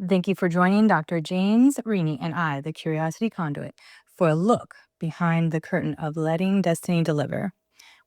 Thank you for joining Dr. James, Rini, and I, the Curiosity Conduit, for a look behind the curtain of letting destiny deliver.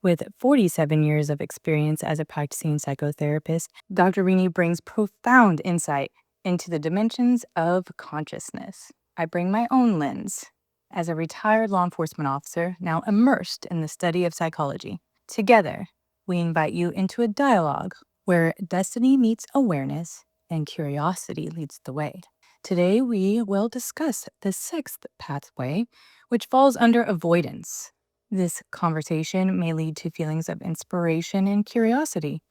With 47 years of experience as a practicing psychotherapist, Dr. Rini brings profound insight into the dimensions of consciousness. I bring my own lens as a retired law enforcement officer, now immersed in the study of psychology. Together, we invite you into a dialogue where destiny meets awareness and curiosity leads the way. Today, we will discuss the sixth pathway, which falls under avoidance. This conversation may lead to feelings of inspiration and curiosity,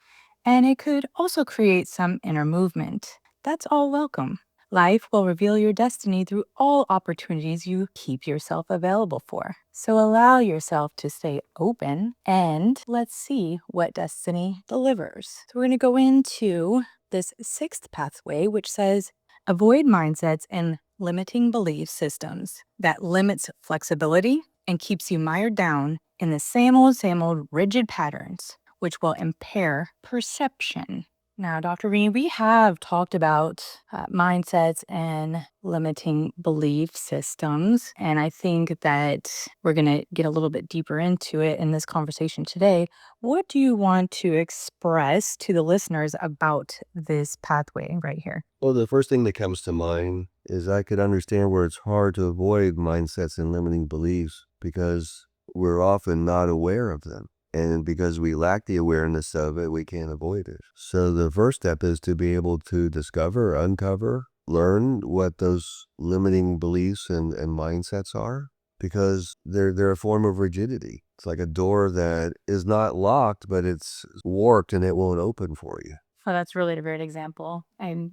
and it could also create some inner movement. That's all welcome. Life will reveal your destiny through all opportunities you keep yourself available for. So allow yourself to stay open and let's see what destiny delivers. So we're going to go into this sixth pathway, which says avoid mindsets and limiting belief systems that limits flexibility and keeps you mired down in the same old rigid patterns, which will impair perception. Now, Dr. Rini, we have talked about mindsets and limiting belief systems, and I think that we're going to get a little bit deeper into it in this conversation today. What do you want to express to the listeners about this pathway right here? Well, the first thing that comes to mind is I could understand where it's hard to avoid mindsets and limiting beliefs because we're often not aware of them. And because we lack the awareness of it, we can't avoid it. So the first step is to be able to discover, uncover, learn what those limiting beliefs and mindsets are, because they're a form of rigidity. It's like a door that is not locked, but it's warped and it won't open for you. Oh, that's really a great example. I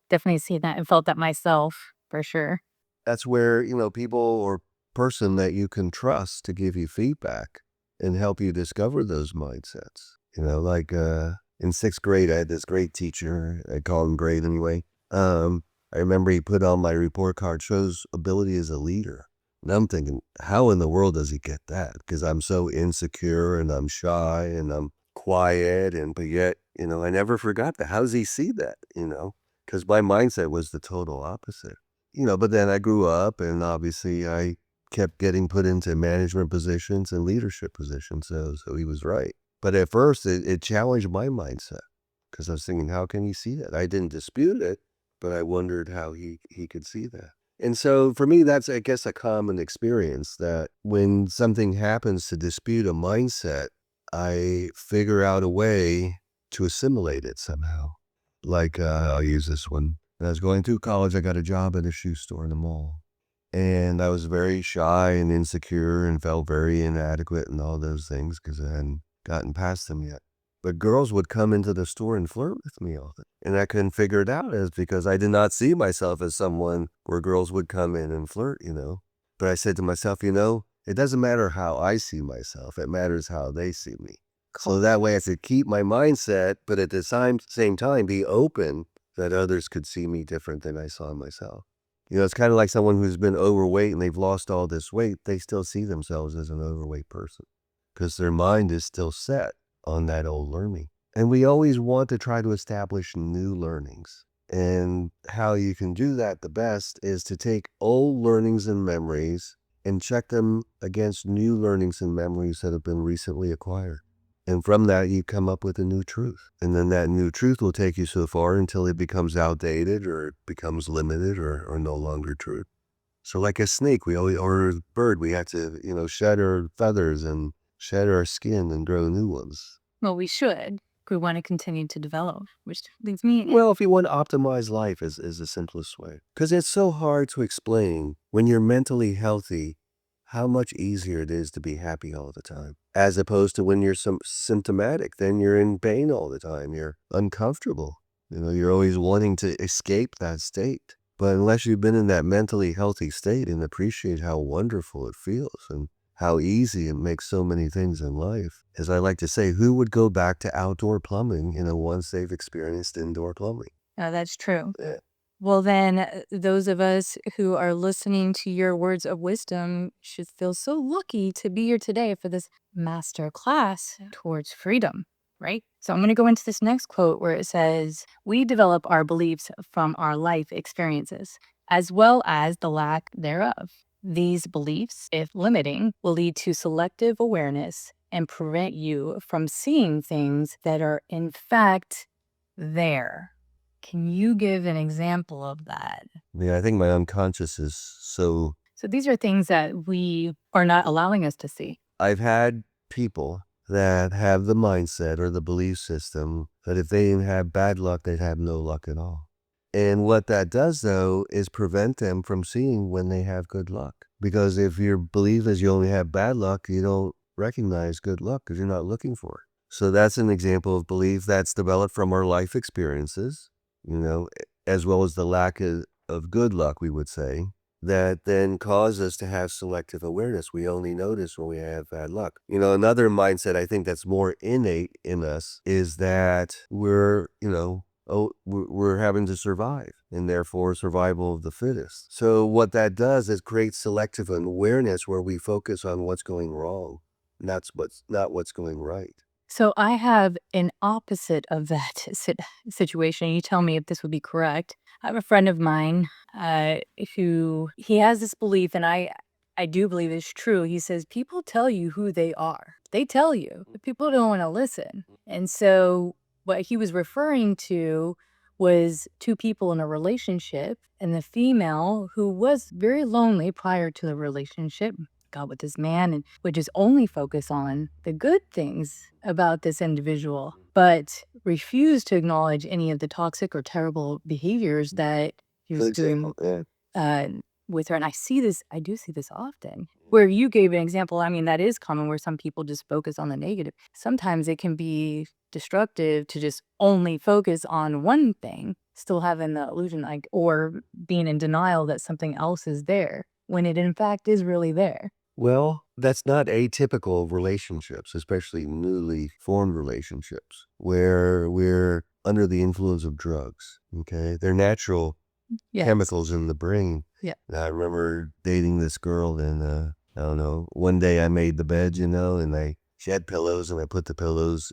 definitely seen that and felt that myself for sure. That's where, people or person that you can trust to give you feedback and help you discover those mindsets. Like in sixth grade, I had this great teacher. I call him great anyway. I remember he put on my report card, shows ability as a leader. And I'm thinking, how in the world does he get that? Because I'm so insecure and I'm shy and I'm quiet. But yet, I never forgot that. How does he see that? Because my mindset was the total opposite. But then I grew up and obviously I kept getting put into management positions and leadership positions. So he was right. But at first it challenged my mindset because I was thinking, how can he see that? I didn't dispute it, but I wondered how he could see that. And so for me, that's, I guess, a common experience that when something happens to dispute a mindset, I figure out a way to assimilate it somehow. Like, I'll use this one. When I was going through college, I got a job at a shoe store in the mall. And I was very shy and insecure and felt very inadequate and all those things because I hadn't gotten past them yet. But girls would come into the store and flirt with me all the time. And I couldn't figure it out as because I did not see myself as someone where girls would come in and flirt. But I said to myself, it doesn't matter how I see myself. It matters how they see me. So that way I could keep my mindset, but at the same time be open that others could see me different than I saw myself. It's kind of like someone who's been overweight and they've lost all this weight. They still see themselves as an overweight person because their mind is still set on that old learning. And we always want to try to establish new learnings. And how you can do that the best is to take old learnings and memories and check them against new learnings and memories that have been recently acquired. And from that, you come up with a new truth. And then that new truth will take you so far until it becomes outdated or it becomes limited or no longer true. So like a snake, or a bird, we have to, shed our feathers and shed our skin and grow new ones. Well, we should. We want to continue to develop, which leads me. Well, if you want to optimize life is the simplest way. Because it's so hard to explain when you're mentally healthy how much easier it is to be happy all the time. As opposed to when you're symptomatic, then you're in pain all the time. You're uncomfortable. You're always wanting to escape that state. But unless you've been in that mentally healthy state and appreciate how wonderful it feels and how easy it makes so many things in life. As I like to say, who would go back to outdoor plumbing, once they've experienced indoor plumbing? Oh, that's true. Yeah. Well, then, those of us who are listening to your words of wisdom should feel so lucky to be here today for this master class towards freedom. right? So I'm going to go into this next quote where it says, "We develop our beliefs from our life experiences, as well as the lack thereof. These beliefs, if limiting, will lead to selective awareness and prevent you from seeing things that are in fact there." Can you give an example of that? Yeah, I think my unconscious is so. So these are things that we are not allowing us to see. I've had people that have the mindset or the belief system that if they didn't have bad luck, they'd have no luck at all. And what that does, though, is prevent them from seeing when they have good luck. Because if your belief is you only have bad luck, you don't recognize good luck because you're not looking for it. So that's an example of belief that's developed from our life experiences, as well as the lack of good luck, we would say, that then cause us to have selective awareness. We only notice when we have bad luck. Another mindset I think that's more innate in us is that we're having to survive, and therefore survival of the fittest. So what that does is create selective awareness where we focus on what's going wrong, not what's going right. So I have an opposite of that situation. You tell me if this would be correct. I have a friend of mine who he has this belief, and I do believe it's true. He says people tell you who they are. They tell you, but people don't want to listen. And so what he was referring to was two people in a relationship, and the female who was very lonely prior to the relationship got with this man and would just only focus on the good things about this individual, but refused to acknowledge any of the toxic or terrible behaviors that he was doing uh, with her. And I do see this often. Where you gave an example, I mean, that is common where some people just focus on the negative. Sometimes it can be destructive to just only focus on one thing, still having the illusion, or being in denial that something else is there when it in fact is really there. Well, that's not atypical of relationships, especially newly formed relationships, where we're under the influence of drugs. Okay, they're natural Yes. chemicals in the brain. Yeah. And I remember dating this girl, and I don't know. One day I made the bed, and she had pillows, and I put the pillows,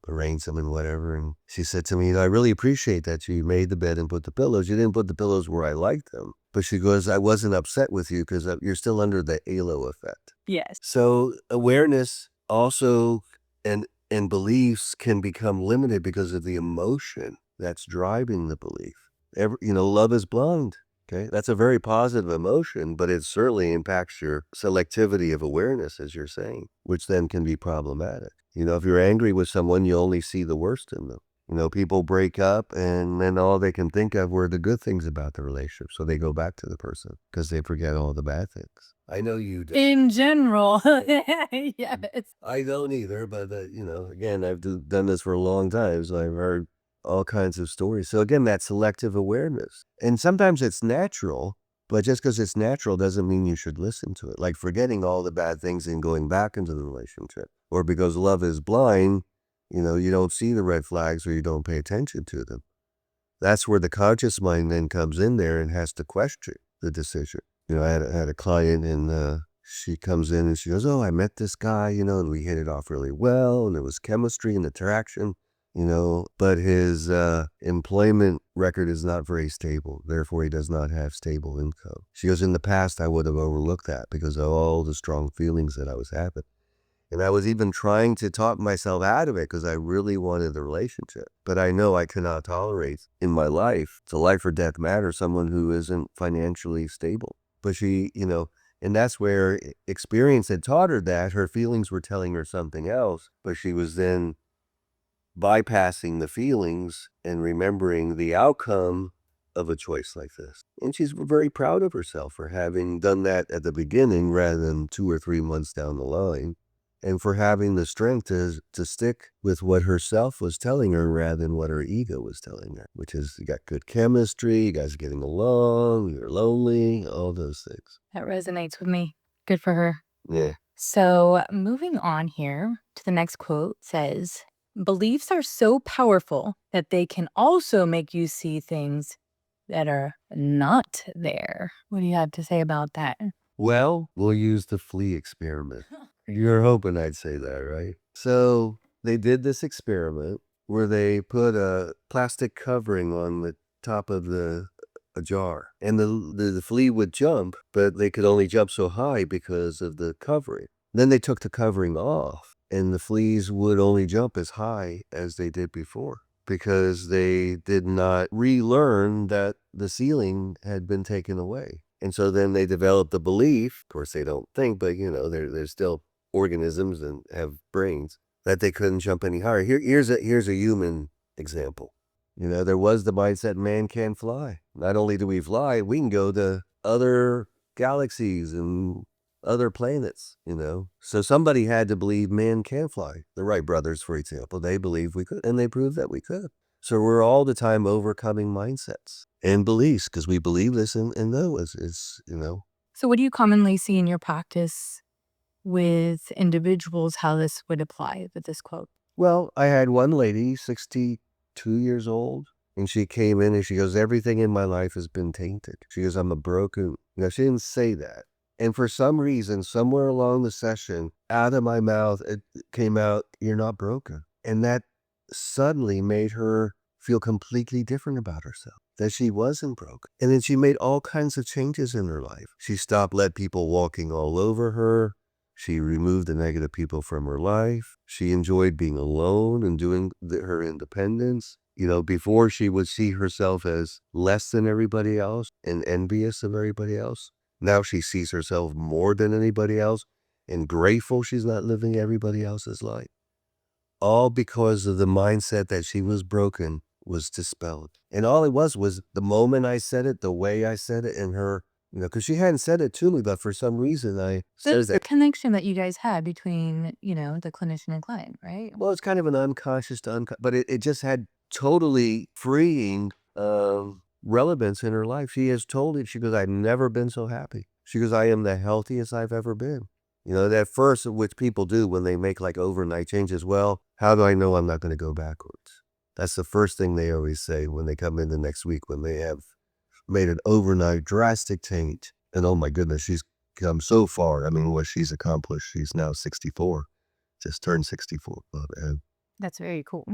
arranged them and whatever. And she said to me, "I really appreciate that you made the bed and put the pillows. You didn't put the pillows where I liked them." But she goes, "I wasn't upset with you because you're still under the halo effect." Yes. So awareness also and beliefs can become limited because of the emotion that's driving the belief. Love is blind. Okay, that's a very positive emotion, but it certainly impacts your selectivity of awareness, as you're saying, which then can be problematic. If you're angry with someone, you only see the worst in them. People break up and then all they can think of were the good things about the relationship. So they go back to the person because they forget all the bad things. I know you do. In general, yes. I don't either, but, again, I've done this for a long time, so I've heard all kinds of stories. So again, that selective awareness. And sometimes it's natural, but just because it's natural doesn't mean you should listen to it. Like forgetting all the bad things and going back into the relationship. Or because love is blind, you don't see the red flags or you don't pay attention to them. That's where the conscious mind then comes in there and has to question the decision. I had a client, and she comes in and she goes, "Oh, I met this guy, and we hit it off really well, and there was chemistry and attraction, but his employment record is not very stable. Therefore, he does not have stable income." She goes, "In the past, I would have overlooked that because of all the strong feelings that I was having. And I was even trying to talk myself out of it because I really wanted the relationship. But I know I cannot tolerate in my life, it's a life or death matter, someone who isn't financially stable." But she, and that's where experience had taught her that her feelings were telling her something else, but she was then bypassing the feelings and remembering the outcome of a choice like this. And she's very proud of herself for having done that at the beginning rather than 2 or 3 months down the line, and for having the strength to stick with what herself was telling her rather than what her ego was telling her, which is you got good chemistry, you guys are getting along, you're lonely, all those things. That resonates with me. Good for her. Yeah. So, moving on here to the next quote says, "Beliefs are so powerful that they can also make you see things that are not there." What do you have to say about that? Well, we'll use the flea experiment. You're hoping I'd say that, right? So They did this experiment where they put a plastic covering on the top of a jar, and the flea would jump, but they could only jump so high because of the covering. Then they took the covering off, and the fleas would only jump as high as they did before because they did not relearn that the ceiling had been taken away. And so then they developed the belief, of course they don't think, but they're still organisms and have brains, that they couldn't jump any higher. Here's a human example. There was the mindset man can fly. Not only do we fly, we can go to other galaxies and other planets, So somebody had to believe man can fly. The Wright brothers, for example, they believed we could, and they proved that we could. So we're all the time overcoming mindsets and beliefs because we believe this and know So what do you commonly see in your practice with individuals, how this would apply with this quote? Well, I had one lady, 62 years old, and she came in and she goes, everything in my life has been tainted. She goes, I'm a broken. She didn't say that. And for some reason, somewhere along the session, out of my mouth, it came out, you're not broken. And that suddenly made her feel completely different about herself, that she wasn't broken. And then she made all kinds of changes in her life. She stopped letting people walking all over her. She removed the negative people from her life. She enjoyed being alone and doing her independence. Before she would see herself as less than everybody else and envious of everybody else. Now she sees herself more than anybody else and grateful she's not living everybody else's life. All because of the mindset that she was broken was dispelled. And all it was the moment I said it, the way I said it, and her, because she hadn't said it to me, but for some reason I said The that. connection that you guys had between, the clinician and client, right? Well, it's kind of an unconscious to but it just had totally freeing relevance in her life. She has told it. She goes, I've never been so happy. She goes, I am the healthiest I've ever been. That first, which people do when they make like overnight changes. Well, how do I know I'm not going to go backwards? That's the first thing they always say when they come in the next week, when they have made an overnight drastic change. And oh my goodness, she's come so far. I mean, what she's accomplished, she's now 64, just turned 64. And That's very cool.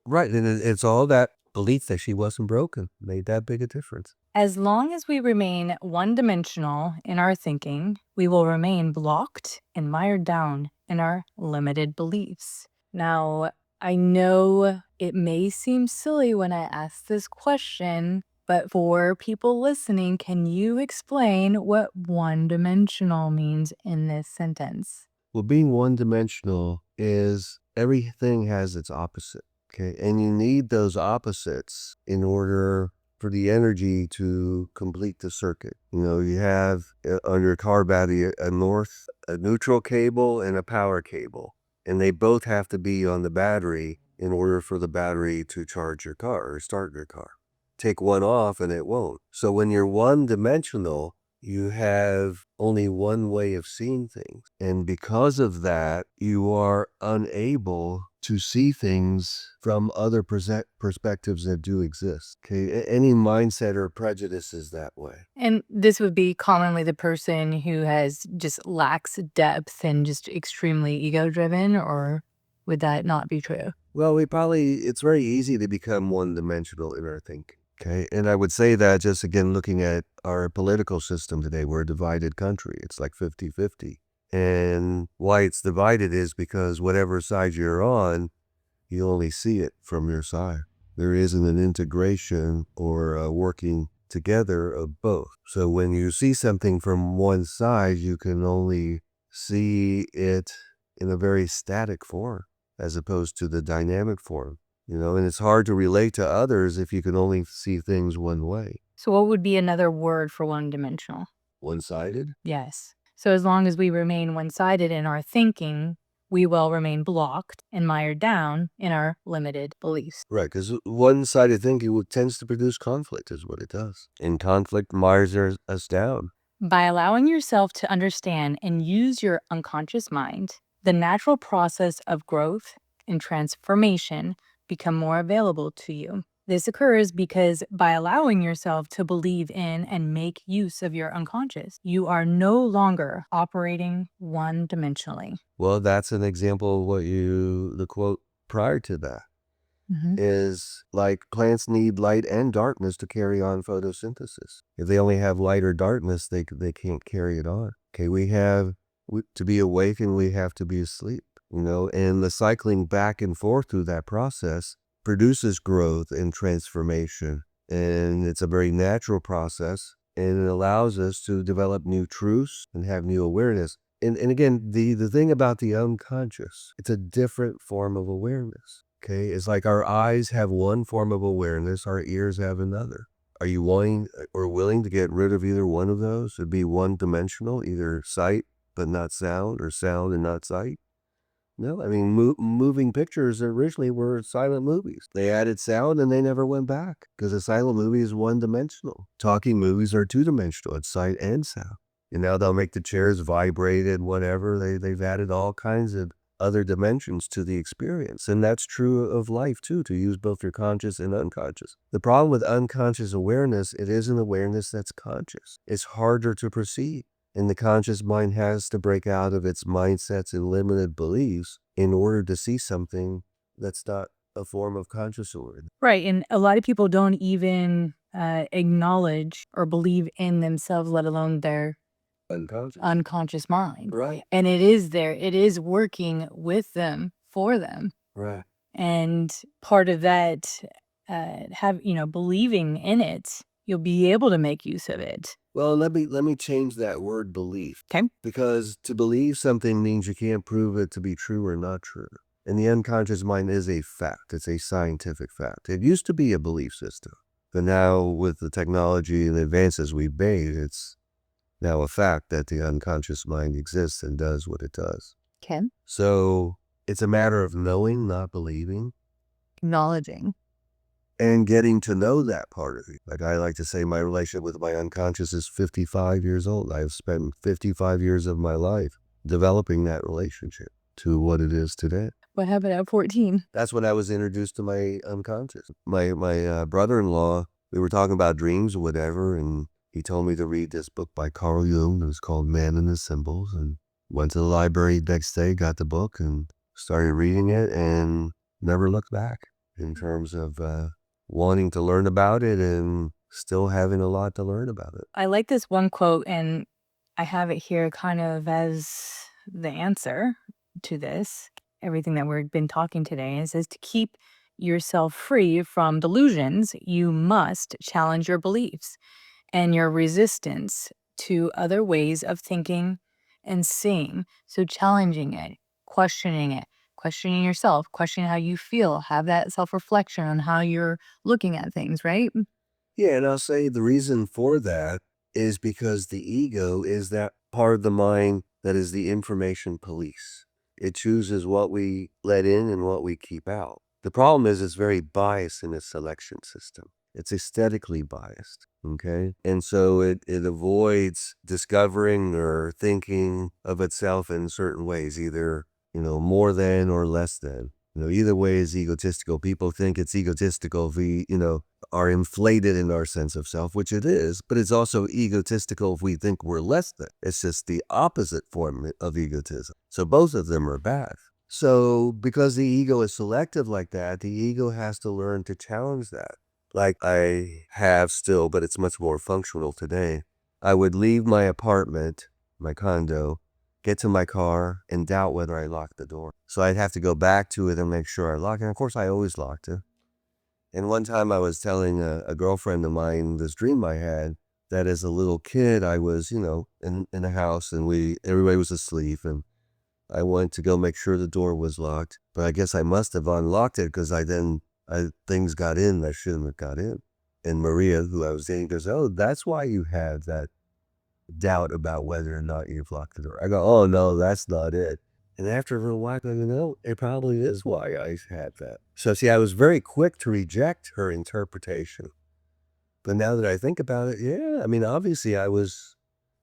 right. And it's all that belief that she wasn't broken made that big a difference. As long as we remain one-dimensional in our thinking, we will remain blocked and mired down in our limited beliefs. Now, I know it may seem silly when I ask this question, but for people listening, can you explain what one-dimensional means in this sentence? Well, being one dimensional is everything has its opposite. Okay. And you need those opposites in order for the energy to complete the circuit. You have on your car battery a neutral cable and a power cable, and they both have to be on the battery in order for the battery to charge your car or start your car. Take one off and it won't. So when you're one dimensional, you have only one way of seeing things. And because of that, you are unable to see things from other perspectives that do exist. Okay. Any mindset or prejudice is that way. And this would be commonly the person who has just lacks depth and just extremely ego-driven, or would that not be true? Well, it's very easy to become one-dimensional in our thinking. Okay. And I would say that just again, looking at our political system today, we're a divided country. It's like 50-50. And why it's divided is because whatever side you're on, you only see it from your side. There isn't an integration or a working together of both. So when you see something from one side, you can only see it in a very static form as opposed to the dynamic form. And it's hard to relate to others if you can only see things one way. So what would be another word for one-dimensional? One-sided? Yes. So as long as we remain one-sided in our thinking, we will remain blocked and mired down in our limited beliefs. Right, because one-sided thinking tends to produce conflict is what it does. And conflict mires us down. By allowing yourself to understand and use your unconscious mind, the natural process of growth and transformation become more available to you. This occurs because by allowing yourself to believe in and make use of your unconscious, you are no longer operating one-dimensionally. Well, that's an example of the quote prior to that is like plants need light and darkness to carry on photosynthesis. If they only have light or darkness, they can't carry it on. Okay, to be awake and we have to be asleep, and the cycling back and forth through that process produces growth and transformation. And it's a very natural process, and it allows us to develop new truths and have new awareness. And again, the thing about the unconscious, it's a different form of awareness. Okay, it's like our eyes have one form of awareness, our ears have another. Are you willing to get rid of either one of those? It'd be one-dimensional, either sight but not sound, or sound and not sight. No, I mean, moving pictures originally were silent movies. They added sound and they never went back because a silent movie is one-dimensional. Talking movies are two-dimensional. It's sight and sound. And now they'll make the chairs vibrate and whatever. They've added all kinds of other dimensions to the experience. And that's true of life too, to use both your conscious and unconscious. The problem with unconscious awareness, it is an awareness that's conscious. It's harder to perceive. And the conscious mind has to break out of its mindsets and limited beliefs in order to see something that's not a form of conscious awareness. Right, and a lot of people don't even acknowledge or believe in themselves, let alone their unconscious mind. Right. And it is there. It is working with them, for them. Right. And part of that, believing in it, you'll be able to make use of it. Well, let me change that word belief. Okay. Because to believe something means you can't prove it to be true or not true. And the unconscious mind is a fact. It's a scientific fact. It used to be a belief system. But now with the technology and the advances we've made, it's now a fact that the unconscious mind exists and does what it does. Okay. So it's a matter of knowing, not believing. Acknowledging. And getting to know that part of you. Like I like to say, my relationship with my unconscious is 55 years old. I've spent 55 years of my life developing that relationship to what it is today. What happened at 14? That's when I was introduced to my unconscious. My brother-in-law, we were talking about dreams or whatever, and he told me to read this book by Carl Jung. It was called Man and His Symbols, and went to the library next day, got the book, and started reading it, and never looked back in terms of wanting to learn about it and still having a lot to learn about it. I like this one quote, and I have it here kind of as the answer to this, everything that we've been talking today. It says to keep yourself free from delusions, you must challenge your beliefs and your resistance to other ways of thinking and seeing. So challenging it, questioning yourself, questioning how you feel, have that self-reflection on how you're looking at things, right? Yeah, and I'll say the reason for that is because the ego is that part of the mind that is the information police. It chooses what we let in and what we keep out. The problem is it's very biased in its selection system. It's aesthetically biased, okay? And so it avoids discovering or thinking of itself in certain ways, either, more than or less than. Either way is egotistical. People think it's egotistical if we, are inflated in our sense of self, which it is, but it's also egotistical if we think we're less than. It's just the opposite form of egotism. So both of them are bad. So because the ego is selective like that, the ego has to learn to challenge that. Like I have still, but it's much more functional today. I would leave my apartment, my condo, get to my car, and doubt whether I locked the door. So I'd have to go back to it and make sure I locked it. And of course, I always locked it. And one time I was telling a girlfriend of mine this dream I had, that as a little kid, I was, in a house and everybody was asleep, and I went to go make sure the door was locked. But I guess I must have unlocked it because things got in that shouldn't have got in. And Maria, who I was dating, goes, "Oh, that's why you had that doubt about whether or not you've locked the door." I go, "Oh, no, that's not it." And after a little while, I go, "No, it probably is why I had that." So see, I was very quick to reject her interpretation. But now that I think about it, yeah, I mean, obviously I was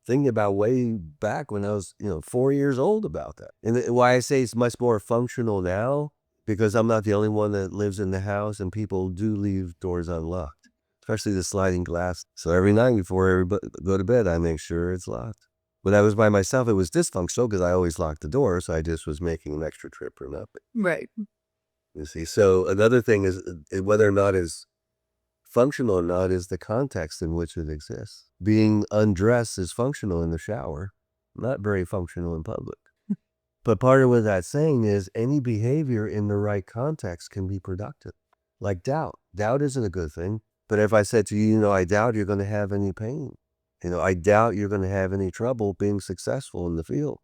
thinking about way back when I was, 4 years old about that. And why I say it's much more functional now because I'm not the only one that lives in the house, and people do leave doors unlocked, especially the sliding glass. So every night before everybody go to bed, I make sure it's locked. When I was by myself, it was dysfunctional because I always locked the door, so I just was making an extra trip for nothing. Right. You see, so another thing is whether or not it's functional or not is the context in which it exists. Being undressed is functional in the shower, not very functional in public. But part of what that's saying is any behavior in the right context can be productive. Like doubt. Doubt isn't a good thing. But if I said to you, I doubt you're going to have any pain. I doubt you're going to have any trouble being successful in the field.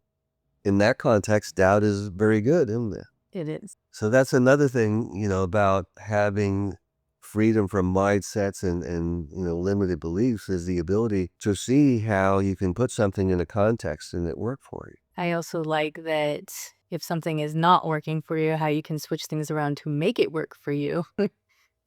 In that context, doubt is very good, isn't it? It is. So that's another thing, about having freedom from mindsets and limited beliefs is the ability to see how you can put something in a context and it work for you. I also like that if something is not working for you, how you can switch things around to make it work for you.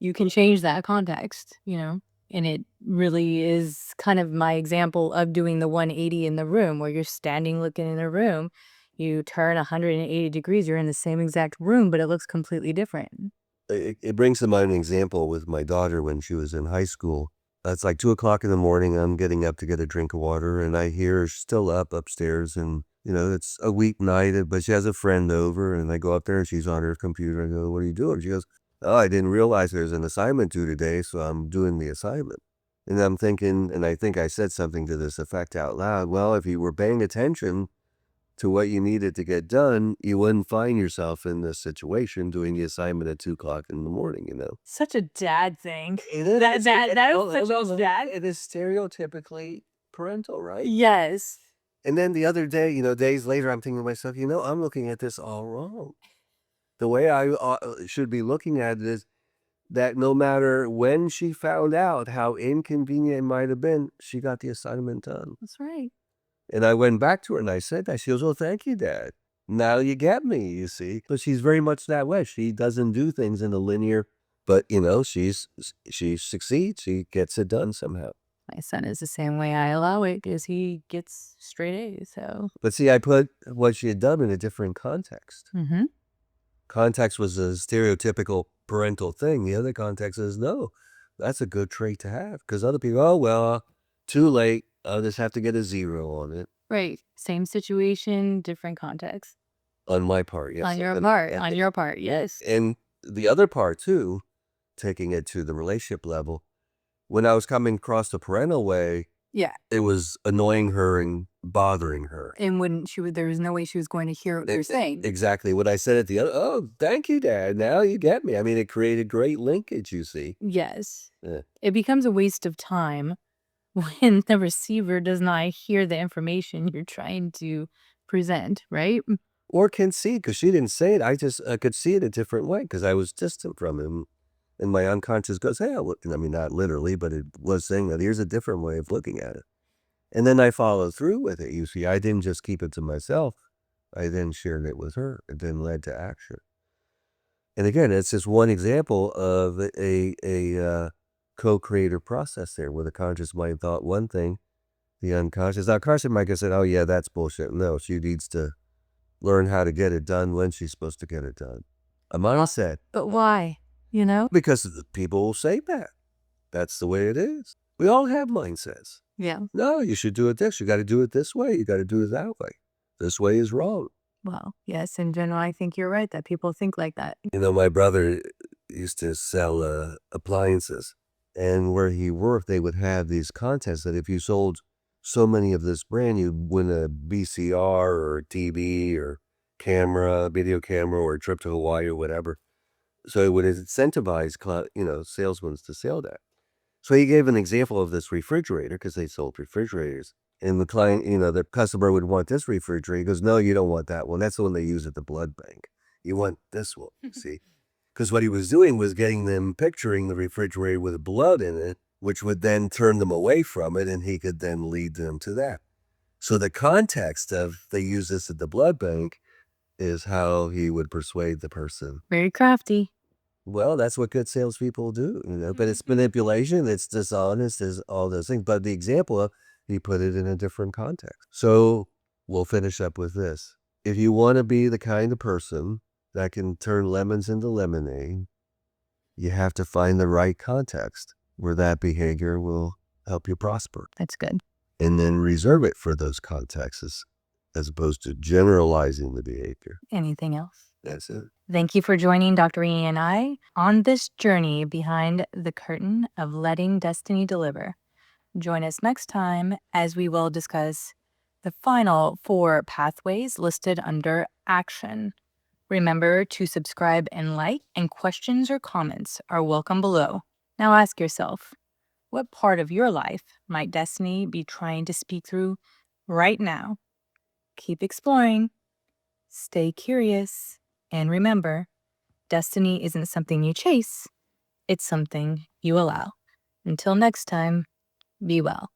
You can change that context, and it really is kind of my example of doing the 180 in the room where you're standing looking in a room. You turn 180 degrees, you're in the same exact room, but it looks completely different. It brings to mind an example with my daughter when she was in high school. It's like 2 o'clock in the morning. I'm getting up to get a drink of water, and I hear her still up upstairs. And, it's a weeknight, but she has a friend over, and I go up there and she's on her computer. I go, "What are you doing?" She goes, "Oh, I didn't realize there's an assignment due today, so I'm doing the assignment." And I'm thinking, and I think I said something to this effect out loud. Well, if you were paying attention to what you needed to get done, you wouldn't find yourself in this situation doing the assignment at 2 o'clock in the morning. Such a dad thing. It is. That Well, is such a dad. it is stereotypically parental, right? Yes. And then the other day, days later, I'm thinking to myself, I'm looking at this all wrong. The way I should be looking at it is that no matter when she found out how inconvenient it might have been, she got the assignment done. That's right. And I went back to her and I said that. She goes, "Well, thank you, Dad. Now you get me, you see." But she's very much that way. She doesn't do things in a linear, but she succeeds. She gets it done somehow. My son is the same way. I allow it because he gets straight A's. So. But see, I put what she had done in a different context. Mm-hmm. Context was a stereotypical parental thing. The other context is no, that's a good trait to have. Because other people, oh, well, too late. I'll just have to get a 0 on it. Right. Same situation, different context. On my part, yes. On your part, yes. And the other part, too, taking it to the relationship level, when I was coming across the parental way, Yeah. it was annoying her and bothering her. And there was no way she was going to hear what you're saying. Exactly. What I said at the other, "Oh, thank you, Dad. Now you get me." I mean, it created great linkage, you see. Yes. Yeah. It becomes a waste of time when the receiver does not hear the information you're trying to present, right? Or can see, because she didn't say it. I could see it a different way because I was distant from him. And my unconscious goes, "Hey, I mean, not literally, but it was saying that here's a different way of looking at it." And then I followed through with it. You see, I didn't just keep it to myself. I then shared it with her. It then led to action. And again, it's just one example of a co-creator process there where the conscious mind thought one thing, the unconscious. Now, conscious mind could say, "Oh, yeah, that's bullshit." No, she needs to learn how to get it done when she's supposed to get it done. A mindset. But why? Because the people will say that. That's the way it is. We all have mindsets. Yeah. No, you should do it this. You got to do it this way. You got to do it that way. This way is wrong. Well, yes, in general, I think you're right that people think like that. My brother used to sell appliances. And where he worked, they would have these contests that if you sold so many of this brand, you'd win a VCR or a TV or video camera, or a trip to Hawaii or whatever. So it would incentivize, salesmen to sell that. So he gave an example of this refrigerator because they sold refrigerators. And the client, the customer would want this refrigerator. He goes, "No, you don't want that one. That's the one they use at the blood bank. You want this one," see? Because what he was doing was getting them picturing the refrigerator with blood in it, which would then turn them away from it, and he could then lead them to that. So the context of they use this at the blood bank is how he would persuade the person. Very crafty. Well, that's what good salespeople do, but it's manipulation, it's dishonest, it's all those things. But the example, he put it in a different context. So we'll finish up with this. If you want to be the kind of person that can turn lemons into lemonade. You have to find the right context where that behavior will help you prosper. That's good. And then reserve it for those contexts as opposed to generalizing the behavior. Anything else? That's it. Thank you for joining Dr. Rini and I on this journey behind the curtain of letting destiny deliver. Join us next time as we will discuss the final 4 pathways listed under action. Remember to subscribe and like, and questions or comments are welcome below. Now ask yourself, what part of your life might destiny be trying to speak through right now? Keep exploring, stay curious, and remember, destiny isn't something you chase, it's something you allow. Until next time, be well.